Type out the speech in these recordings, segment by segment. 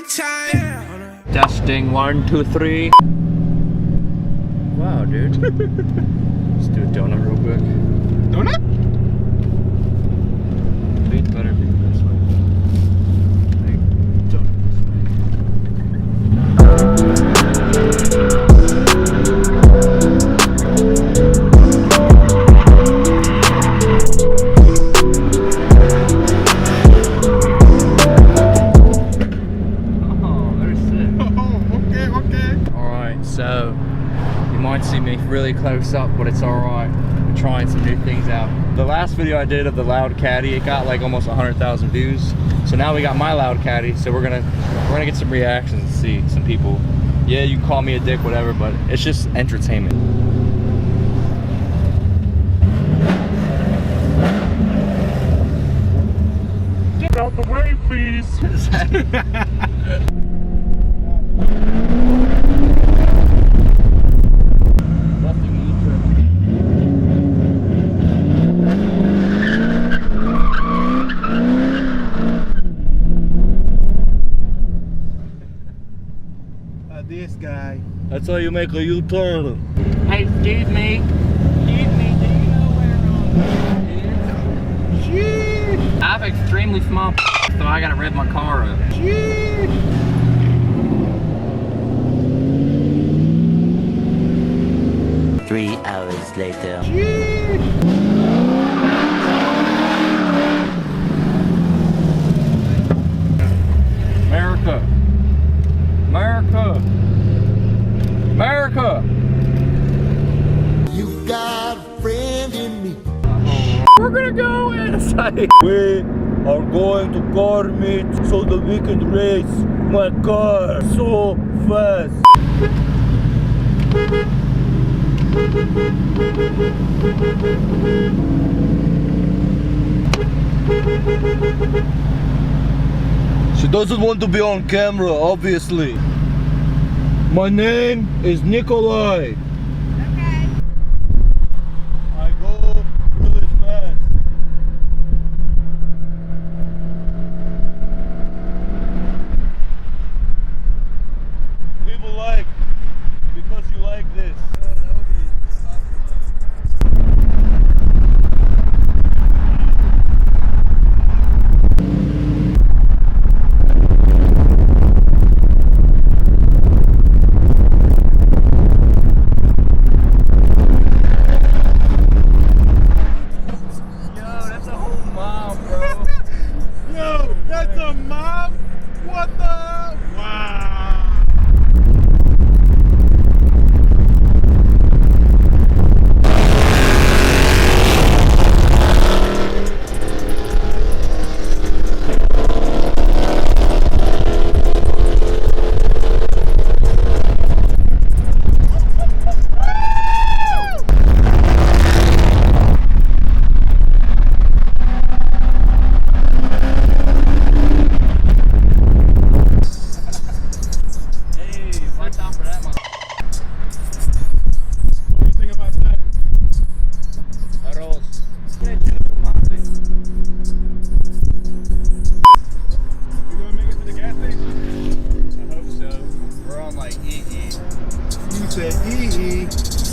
time. Testing 1, 2, 3. Wow, dude. Let's do a donut real quick. Donut? Maybe it's better if you go this way. Like, donut So you might see me really close up, but it's alright. We're trying some new things out. The last video I did of the loud caddy, it got like almost 100,000 views. So now we got my loud caddy, so we're gonna get some reactions and see some people. Yeah, you can call me a dick, whatever, but it's just entertainment. Get out the way, please. This guy. That's how you make a U-turn. Hey, excuse me. Excuse me, do you know where is? Sheesh. I have extremely small so I gotta rev my car up. Sheesh. Three hours later. Sheesh. America. America. America. You got a friend in me. We're gonna go inside. We are going to car meet so that we can race my car so fast. She doesn't want to be on camera, obviously. My name is Nikolai. Okay. I go really fast. People like, because you like this. That's a mob? What the? Wow.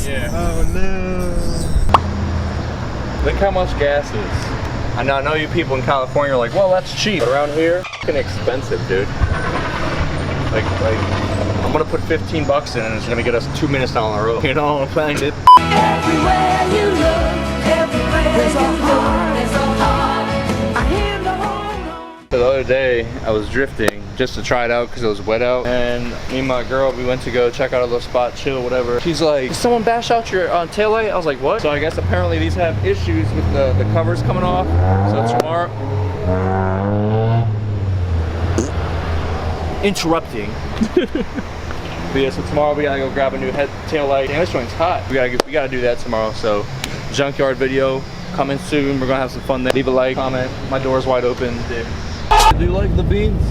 Yeah. Oh no. Look how much gas is. I know you people in California are like, well, that's cheap. But around here, fucking expensive, dude. Like, I'm gonna put 15 bucks in and it's gonna get us 2 minutes down the road. You know what I'm saying, dude? Everywhere you look, everywhere there's a heart, there's a heart. I hear the home. The other day, I was drifting just to try it out because it was wet out. And me and my girl, we went to go check out a little spot, chill, whatever. She's like, did someone bash out your taillight? I was like, what? So I guess apparently these have issues with the covers coming off. So tomorrow... Interrupting. But yeah, so tomorrow we gotta go grab a new tail light. Damn, this joint's hot. We gotta do that tomorrow. So junkyard video coming soon. We're gonna have some fun there. Leave a like, comment. My door's wide open. Do you like the beans?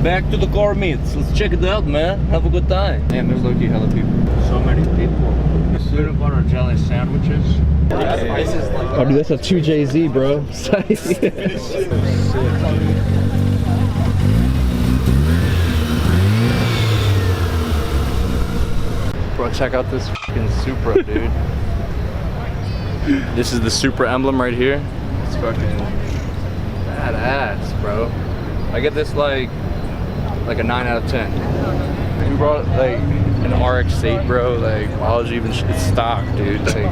Back to the car meets. Let's check it out, man. Have a good time. Damn, there's low-key hella people. So many people. Peanut butter jelly sandwiches. Oh, dude, that's a 2JZ, bro. Bro, check out this fucking Supra, dude. This is the Supra emblem right here. It's fucking badass, bro. I get this like a 9 out of 10. You brought like an RX-8, bro. Like, why would you even? It's stock, dude. Like,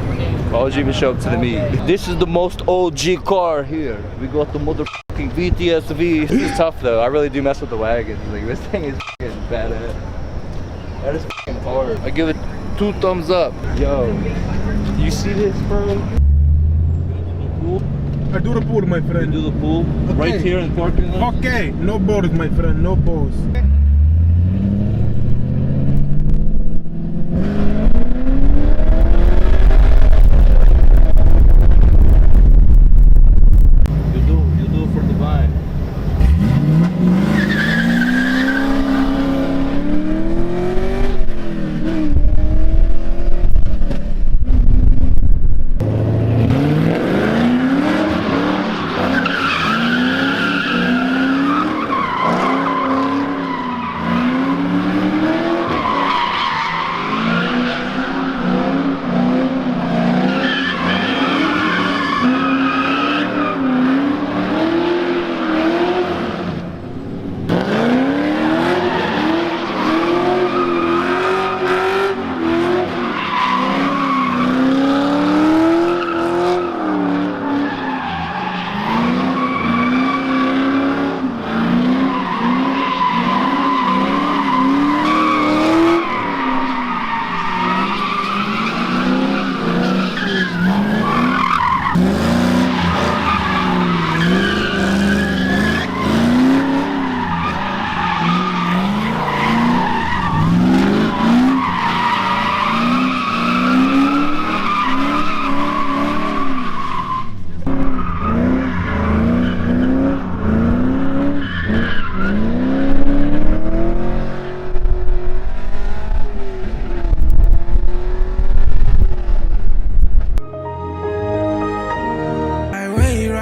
why would you even show up to the meet? This is the most OG car here. We got the motherfucking Ctsv. This is tough though. I really do mess with the wagons. Like, this thing is fucking badass. That is fucking hard. I give it 2 thumbs up. Yo, you see this, bro? I do the pool, my friend. Do the pool right here in the parking lot. Okay, no balls, my friend, no balls. You do it for the vine.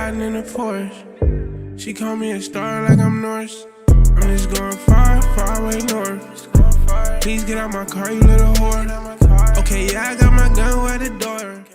In the Porsche. She call me a star like I'm Norse. I'm just going far, far away north. Please get out my car, you little whore. Okay, yeah, I got my gun where the door.